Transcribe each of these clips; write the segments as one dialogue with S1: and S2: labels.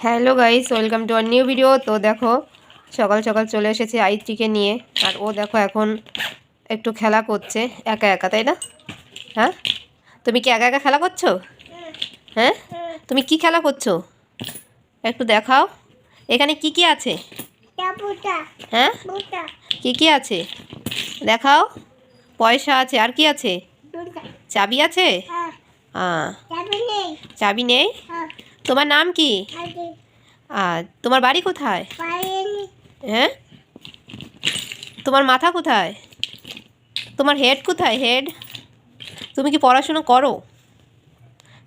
S1: Hello guys, welcome to our new video. তো দেখো সকাল সকাল চলে এসেছে আইত্রিকে নিয়ে। আর ও দেখো এখন একটু খেলা করছে একা একা, তাই না? হ্যাঁ, তুমি কি একা একা খেলা করছো? হ্যাঁ, তুমি কি খেলা করছো একটু দেখাও। এখানে কি কি আছে? হ্যাঁ, কি কি আছে দেখাও। পয়সা আছে, আর কি আছে? চাবি আছে? হ্যাঁ, চাবি নেই। তোমার নাম কি? আর তোমার বাড়ি কোথায়? হ্যাঁ, তোমার মাথা কোথায়? তোমার হেড কোথায়? হেড, তুমি কি পড়াশুনো করো?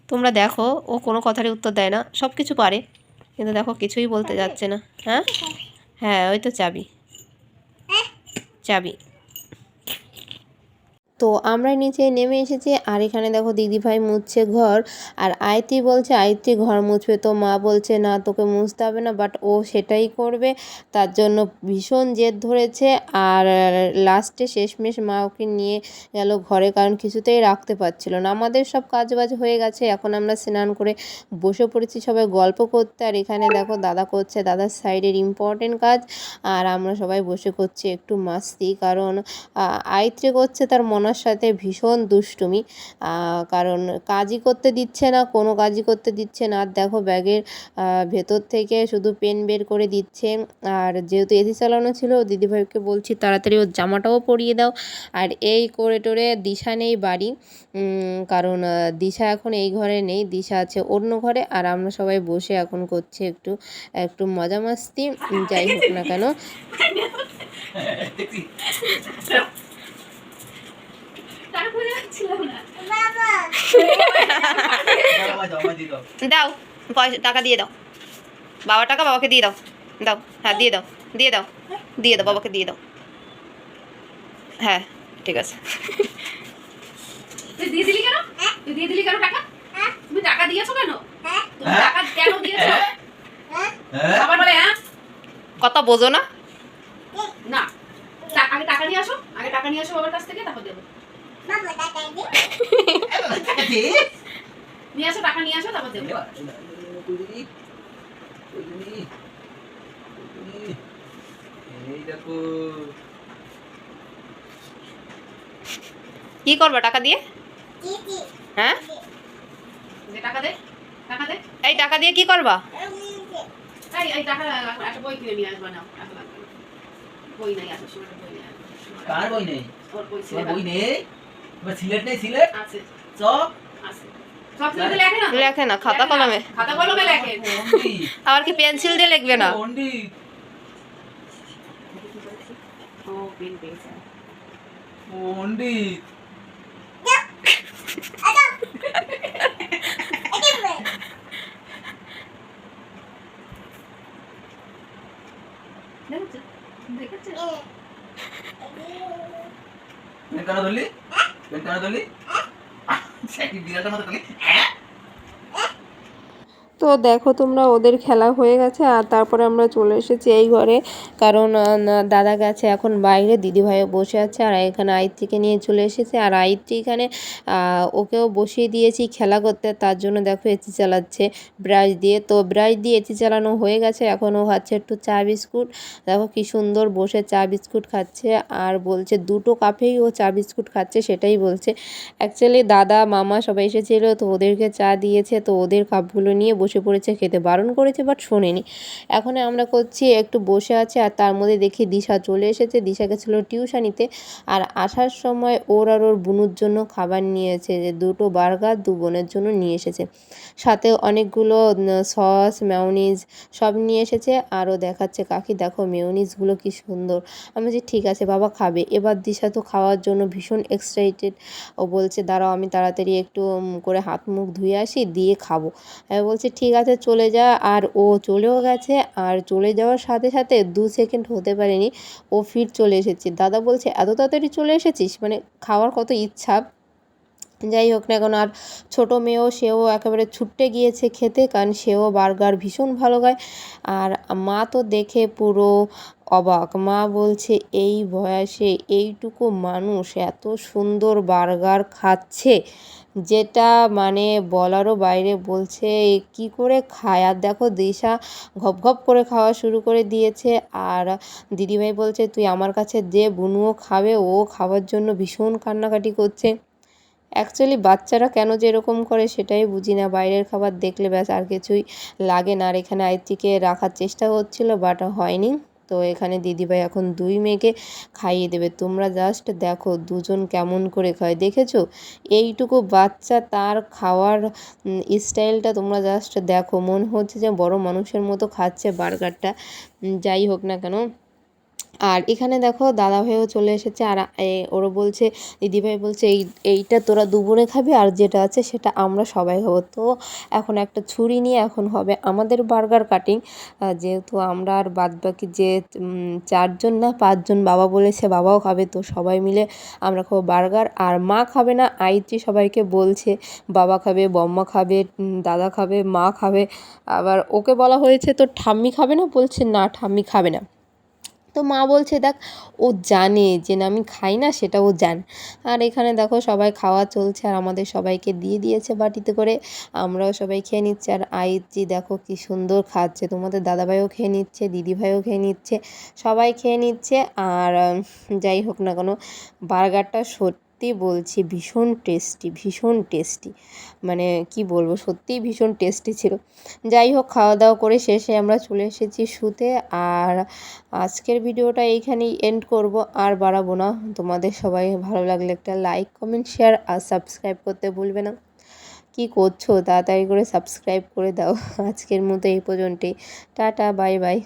S1: তোমরা দেখো, ও কোনো কথারই উত্তর দেয় না, সব কিছু পারে কিন্তু দেখো কিছুই বলতে যাচ্ছে না। হ্যাঁ হ্যাঁ, ওই তো চাবি, চাবি। তো আমরা নিচে নেমে এসেছি, আর এখানে দেখো দিদিভাই মুছছে ঘর। আর আয়ত্রী বলছে আয়ত্রী ঘর মুছবে, তো মা বলছে না তোকে মুছতে হবে না, বাট ও সেটাই করবে। তার জন্য ভীষণ জেদ ধরেছে। আর লাস্টে শেষমেশ মা ওকে নিয়ে গেল ঘরে, কারণ কিছুতেই রাখতে পারছিল না। আমাদের সব কাজ বাজ হয়ে গেছে, এখন আমরা স্নান করে বসে পড়েছি সবাই গল্প করতে। আর এখানে দেখো দাদা করছে দাদার সাইডের ইম্পর্টেন্ট কাজ, আর আমরা সবাই বসে করছি একটু মাস্তি। কারণ আয়ত্রী করছে তার মনার সাথে ভীষণ দুষ্টুমি, কারণ কাজই করতে দিচ্ছে না, কোনো কাজই করতে দিচ্ছে না। আর দেখো ব্যাগের ভেতর থেকে শুধু পেন বের করে দিচ্ছে। আর যেহেতু এসি চালানো ছিল, দিদিভাইকে বলছি তাড়াতাড়ি ওর জামাটাও পরিয়ে দাও। আর এই করে টোরে দিশা নেই বাড়ি, কারণ দিশা এখন এই ঘরে নেই, দিশা আছে অন্য ঘরে। আর আমরা সবাই বসে এখন করছি একটু একটু মজা মাস্তি, যাই হোক না কেন। দাও পয়সা, টাকা দিয়ে দাও। বাবার টাকা বাবাকে দিয়ে দাও। দাও, হ্যাঁ দিয়ে দাও, দিয়ে দাও, দিয়ে দাও, বাবাকে দিয়ে দাও। হ্যাঁ ঠিক আছে।
S2: তুই দিয়ে দিলি কেন? তুই দিয়ে দিলি কেন টাকা? তুমি টাকা দিয়েছো কেন? তুমি টাকা কেন দিয়েছো? আবার বলে হ্যাঁ,
S1: কথা বোঝো না?
S2: না, আগে টাকা নিয়ে আসো, আগে টাকা নিয়ে আসো বাবার কাছ থেকে, তারপর দেবো। নিয়ে আসো, টাকা নিয়ে আসো, তারপর দেবো।
S1: কি করবা টাকা দিয়ে? হ্যাঁ,
S2: টাকা দে, টাকা দে।
S1: এই টাকা দিয়ে কি করবা?
S2: এই টাকা একটা বই কিনে নিয়ে আসবা। নাও, টাকা লাগবে না। বই নাই, আসো সময় বই নেই।
S3: কার বই নেই?
S2: ওর বই ছিল।
S3: বই নেই? তোমার সিলেট নেই? সিলেট
S2: আছে,
S3: চক
S2: আছে। সব সিলেটে লেখে না?
S1: লেখে না, খাতা কলমে।
S2: খাতা কলমে লেখে।
S1: আবার কি পেন্সিল দিয়ে লিখবে না?
S3: পণ্ডিত
S2: ও পেন পেয়েছে।
S3: পণ্ডিত পেন কানা ধরলি? পেন কানা ধরলি? সাইকেল বিরাটার মতো ধরলি?
S1: তো দেখো তোমরা, ওদের খেলা হয়ে গেছে। আর তারপরে আমরা চলে এসেছি এই ঘরে, কারণ দাদা গেছে এখন বাইরে, দিদিভাইও বসে আছে। আর এখানে আয়ত্রীকে নিয়ে চলে এসেছে। আর আয়ত্রী এখানে ওকেও বসিয়ে দিয়েছি খেলা করতে, তার জন্য দেখো এসি চালাচ্ছে ব্রাশ দিয়ে। তো ব্রাশ দিয়ে এসি চালানো হয়ে গেছে, এখন ও খাচ্ছে একটু চা বিস্কুট। দেখো কি সুন্দর বসে চা বিস্কুট খাচ্ছে, আর বলছে দুটো কাপেই ও চা বিস্কুট খাচ্ছে, সেটাই বলছে। অ্যাকচুয়ালি দাদা মামা সবাই এসেছিলো, তো ওদেরকে চা দিয়েছে, তো ওদের কাপগুলো নিয়ে বসে পড়েছে খেতে, বারণ করেছে বাট শোনেনি। এখন আমরা করছি একটু বসে আছে। আর তার মধ্যে দেখি দিশা চলে এসেছে, দিশা গেছিলো টিউশনিতে। আর আসার সময় ওর আর ওর বোনের জন্য খাবার নিয়েছে, যে দুটো বার্গার দু বোনের জন্য নিয়ে এসেছে, সাথে অনেকগুলো সস মেয়োনিজ সব নিয়ে এসেছে। আরও দেখাচ্ছে কাকি দেখো মেয়োনিজগুলো কি সুন্দর। আমি বলছি ঠিক আছে বাবা খাবে। এবার দিশা তো খাওয়ার জন্য ভীষণ এক্সাইটেড, ও বলছে দাঁড়াও আমি তাড়াতাড়ি একটু করে হাত মুখ ধুয়ে আসি দিয়ে খাবো। আমি বলছি ঠিক আছে চলে যা। আর ও চলেও গেছে। আর চলে যাওয়ার সাথে সাথে 2 সেকেন্ড হতে পারেনি, ও ফির চলে এসেছে। দাদা বলছে এত তাড়াতাড়ি চলে এসেছিস, মানে খাওয়ার কত ইচ্ছা। যাই হোক না কেন, আর ছোটো মেয়েও সেও একেবারে ছুট্টে গিয়েছে খেতে, কারণ সেও বার্গার ভীষণ ভালো খায়। আর মা তো দেখে পুরো অবাক, মা বলছে এই বয়সে এইটুকু মানুষ এত সুন্দর বার্গার খাচ্ছে, যেটা মানে বলারও বাইরে। বলছে কি করে খায়। আর দেখো দিশা ঘপ ঘপ করে খাওয়া শুরু করে দিয়েছে। আর দিদিভাই বলছে তুই আমার কাছে দে, বুনুও খাবে। ও খাওয়ার জন্য ভীষণ কান্নাকাটি করছে। অ্যাকচুয়ালি বাচ্চারা কেন যে এরকম করে সেটাই বুঝি না, বাইরের খাবার দেখলে ব্যাস আর কিছুই লাগে না। আর এখানে আইত্রিকে রাখার চেষ্টা হচ্ছিল বাট হয়নি। তো এখানে দিদিভাই এখন দুই মেয়েকে খাইয়ে দেবে। তোমরা জাস্ট দেখো দুজন কেমন করে খায়, দেখেছো? এইটুকু বাচ্চা, তার খাওয়ার স্টাইলটা তোমরা জাস্ট দেখো, মনে হচ্ছে যে বড় মানুষের মতো খাচ্ছে বার্গারটা। যাই হোক না কেন। আর এখানে দেখো দাদাভাইও চলে এসেছে। আর ওরা বলছে, দিদিভাই বলছে এইটা তোরা দুবোনে খাবি আর যেটা আছে সেটা আমরা সবাই খাবো। তো এখন একটা ছুরি নিয়ে এখন হবে আমাদের বার্গার কাটিং। যেহেতু আমরা আর বাদবাকি যে 4জন না 5জন বাবা বলেছে বাবাও খাবে, তো সবাই মিলে আমরা খাবো বার্গার। আর মা খাবে না, আইত্রি সবাইকে বলছে বাবা খাবে, বম্মা খাবে, দাদা খাবে, মা খাবে। আবার ওকে বলা হয়েছে তোর ঠাম্মি খাবে না, বলছে না ঠাম্মি খাবে না। তো মা বলছে দেখ ও জানে যে না আমি খাই না, সেটা ও জানে। আর এখানে দেখো সবাই খাওয়া চলছে আর আমাদের সবাইকে দিয়ে দিয়েছে বাটিতে করে। আমরাও সবাই খেয়ে নিচ্ছি। আর আইত্রি দেখো কি সুন্দর খাচ্ছে, তোমাদের দাদাভাইও খেয়ে নিচ্ছে, দিদিভাইও খেয়ে নিচ্ছে, সবাই খেয়ে নিচ্ছে। আর যাই হোক না কেন, বার্গারটা সত্যি বলছি ভীষণ টেস্টি, ভীষণ টেস্টি। মানে কি বলবো, সত্যিই ভীষণ টেস্টি ছিল। যাই হোক, খাওয়া দাওয়া করে শেষে আমরা চলে এসেছি শুতে। আর আজকের ভিডিওটা এইখানেই এন্ড করব, আর বাড়াবো না। তোমাদের সবাই ভালো লাগলে একটা লাইক, কমেন্ট, শেয়ার আর সাবস্ক্রাইব করতে ভুলবে না। কি করছো, তাড়াতাড়ি করে সাবস্ক্রাইব করে দাও। আজকের মতো এই পর্যন্তই। Tata, bye bye.